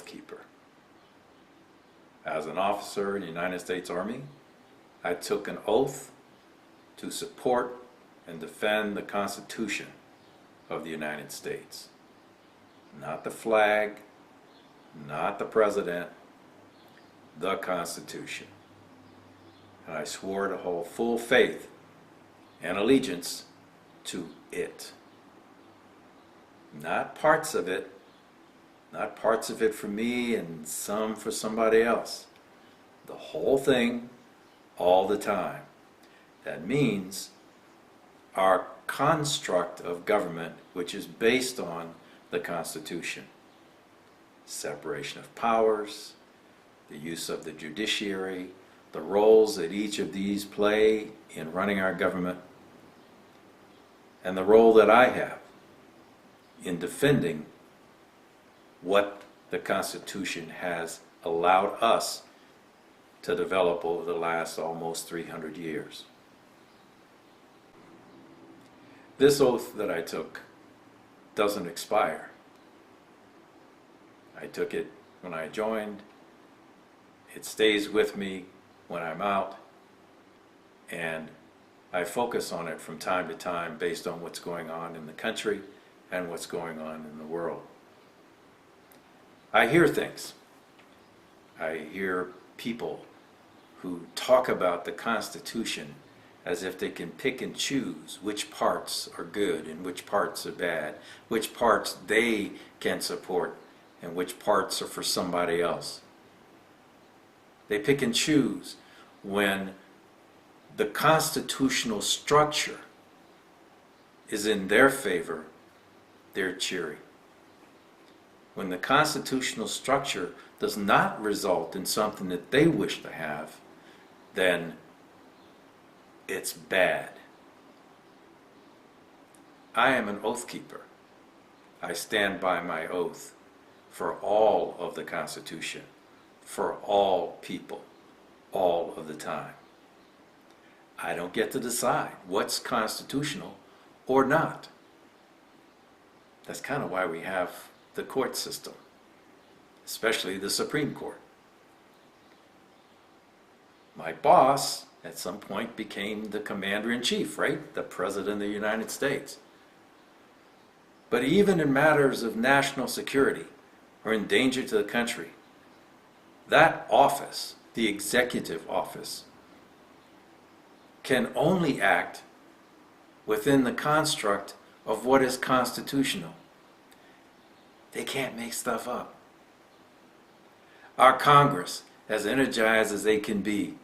oath keeper. As an officer in the United States Army, I took an oath to support and defend the Constitution of the United States. Not the flag, not the president, the Constitution. And I swore to hold full faith and allegiance to it. Not parts of it, not parts of it for me and some for somebody else. The whole thing, all the time. That means our construct of government, which is based on the Constitution. Separation of powers, the use of the judiciary, the roles that each of these play in running our government, and the role that I have in defending what the Constitution has allowed us to develop over the last almost 300 years. This oath that I took doesn't expire. I took it when I joined. It stays with me when I'm out, and I focus on it from time to time based on what's going on in the country and what's going on in the world. I hear things. I hear people who talk about the Constitution as if they can pick and choose which parts are good and which parts are bad, which parts they can support and which parts are for somebody else. They pick and choose when the constitutional structure is in their favor, they're cheering. When the constitutional structure does not result in something that they wish to have, then it's bad. I am an oath keeper. I stand by my oath for all of the Constitution, for all people, all of the time. I don't get to decide what's constitutional or not. That's kind of why we have the court system, especially the Supreme Court. My boss at some point became the commander-in-chief, right? The President of the United States. But even in matters of national security or in danger to the country, that office, the executive office, can only act within the construct of what is constitutional. They can't make stuff up. Our Congress, as energized as they can be,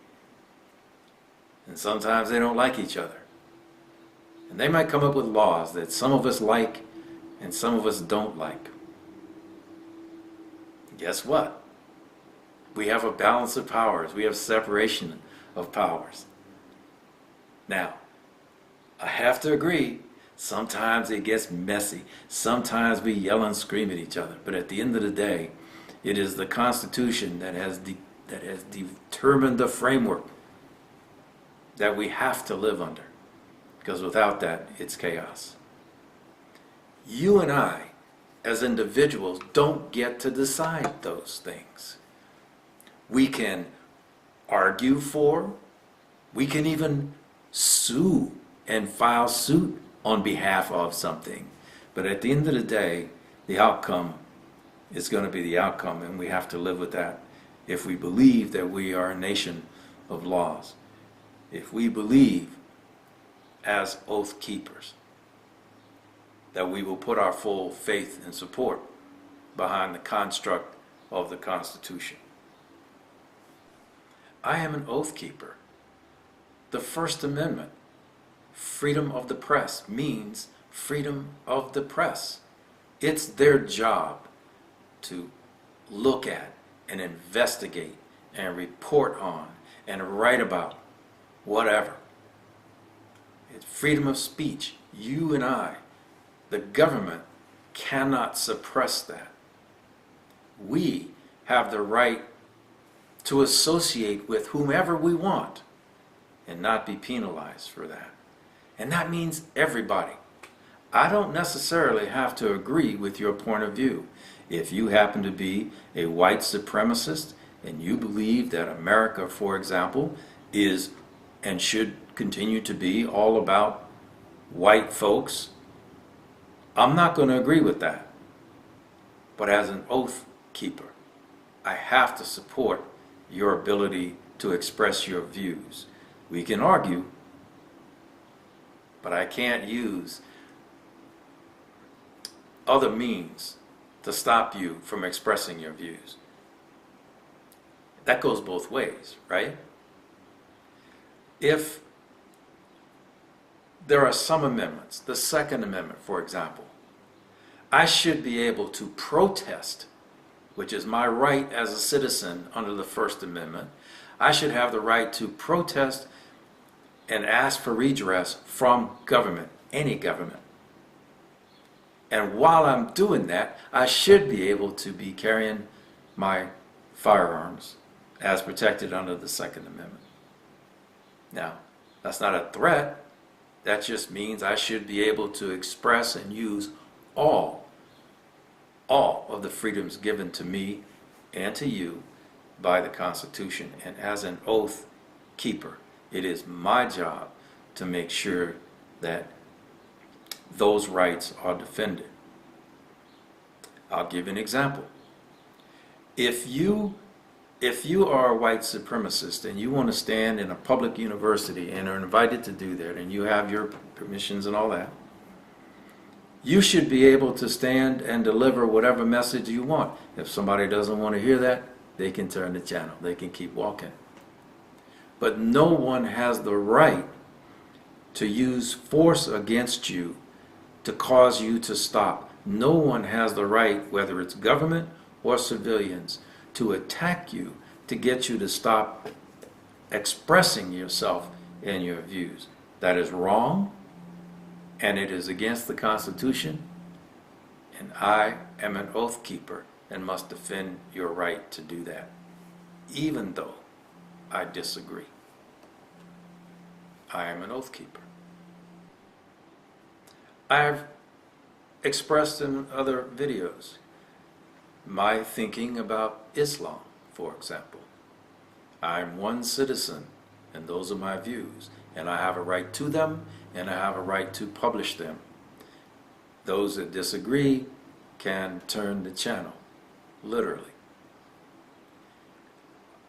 and sometimes they don't like each other. And they might come up with laws that some of us like and some of us don't like. Guess what? We have a balance of powers. We have separation of powers. Now, I have to agree, sometimes it gets messy. Sometimes we yell and scream at each other. But at the end of the day, it is the Constitution that has determined the framework that we have to live under. Because without that, it's chaos. You and I, as individuals, don't get to decide those things. We can argue for, we can even sue and file suit on behalf of something. But at the end of the day, the outcome is going to be the outcome, and we have to live with that if we believe that we are a nation of laws. If we believe, as oath keepers, that we will put our full faith and support behind the construct of the Constitution. I am an oath keeper. The First Amendment, freedom of the press, means freedom of the press. It's their job to look at and investigate and report on and write about whatever. It's freedom of speech. You and I, the government, cannot suppress that. We have the right to associate with whomever we want and not be penalized for that. And that means everybody. I don't necessarily have to agree with your point of view. If you happen to be a white supremacist and you believe that America, for example, is and should continue to be all about white folks, I'm not going to agree with that. But as an oath keeper, I have to support your ability to express your views. We can argue, but I can't use other means to stop you from expressing your views. That goes both ways, right? If there are some amendments, the Second Amendment, for example, I should be able to protest, which is my right as a citizen under the First Amendment. I should have the right to protest and ask for redress from government, any government. And while I'm doing that, I should be able to be carrying my firearms as protected under the Second Amendment. Now, that's not a threat. That just means I should be able to express and use all of the freedoms given to me and to you by the Constitution. And as an oath keeper, it is my job to make sure that those rights are defended. I'll give an example. If you are a white supremacist and you want to stand in a public university and are invited to do that and you have your permissions and all that, you should be able to stand and deliver whatever message you want. If somebody doesn't want to hear that, they can turn the channel. They can keep walking. But no one has the right to use force against you to cause you to stop. No one has the right, whether it's government or civilians, to attack you to get you to stop expressing yourself and your views. That is wrong, and it is against the Constitution, and I am an oath keeper and must defend your right to do that, even though I disagree. I am an oath keeper. I've expressed in other videos my thinking about Islam, for example. I'm one citizen, and those are my views, and I have a right to them, and I have a right to publish them. Those that disagree can turn the channel, literally.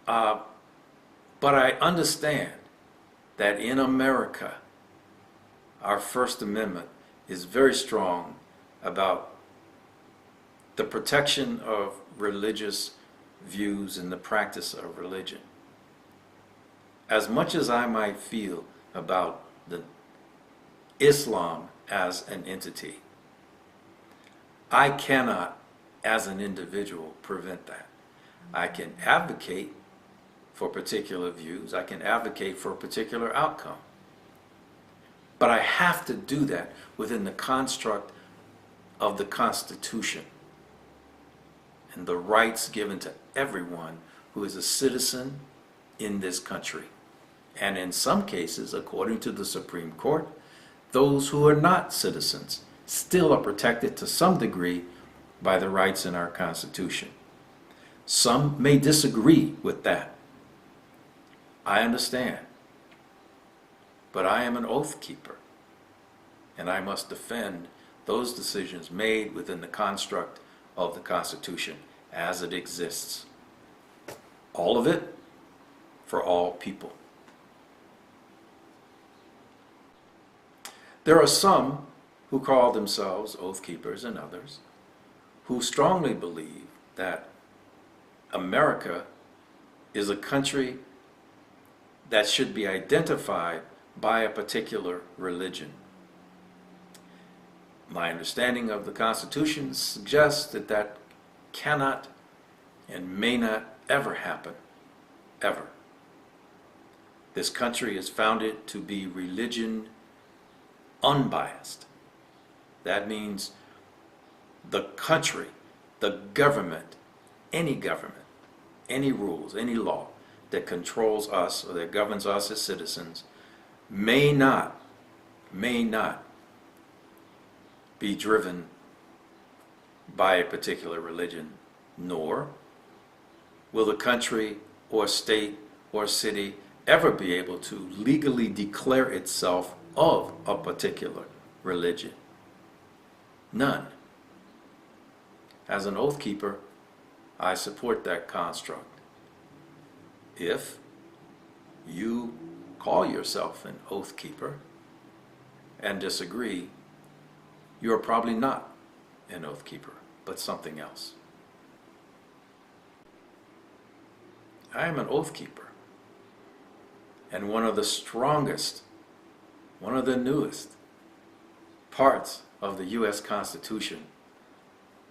But I understand that in America, our First Amendment is very strong about the protection of religious views and the practice of religion. As much as I might feel about the Islam as an entity, I cannot, as an individual, prevent that. I can advocate for particular views. I can advocate for a particular outcome. But I have to do that within the construct of the Constitution and the rights given to everyone who is a citizen in this country. And in some cases, according to the Supreme Court, those who are not citizens still are protected to some degree by the rights in our Constitution. Some may disagree with that. I understand. But I am an oath keeper, and I must defend those decisions made within the construct of the Constitution as it exists. All of it for all people. There are some who call themselves oath keepers and others who strongly believe that America is a country that should be identified by a particular religion. My understanding of the Constitution suggests that that cannot and may not ever happen, ever. This country is founded to be religion unbiased. That means the country, the government, any rules, any law that controls us or that governs us as citizens may not be driven by a particular religion, nor will the country or state or city ever be able to legally declare itself of a particular religion. None. As an oath keeper, I support that construct. If you call yourself an oath keeper and disagree, you're probably not an oath keeper, but something else. I am an oath keeper, and one of the strongest, one of the newest parts of the U.S. Constitution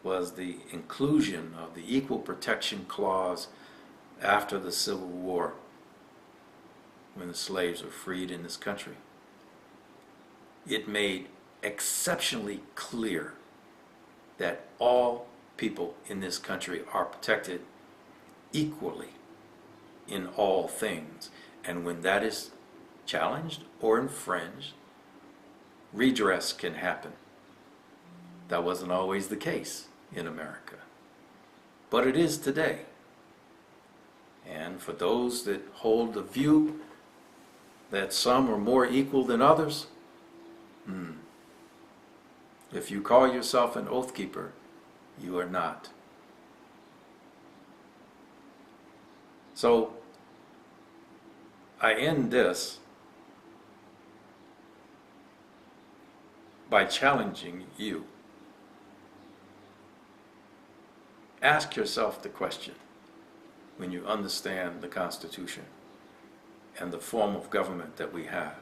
was the inclusion of the Equal Protection Clause after the Civil War, when the slaves were freed in this country. It made exceptionally clear that all people in this country are protected equally in all things. And when that is challenged or infringed, redress can happen. That wasn't always the case in America, but it is today. And for those that hold the view that some are more equal than others, if you call yourself an oath keeper, you are not. So I end this by challenging you. Ask yourself the question when you understand the Constitution and the form of government that we have.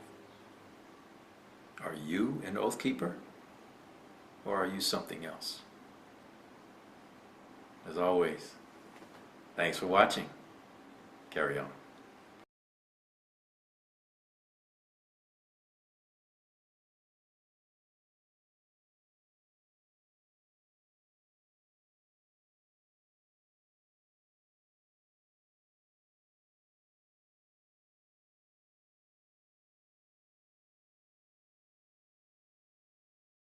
Are you an oath keeper, or are you something else? As always, thanks for watching. Carry on.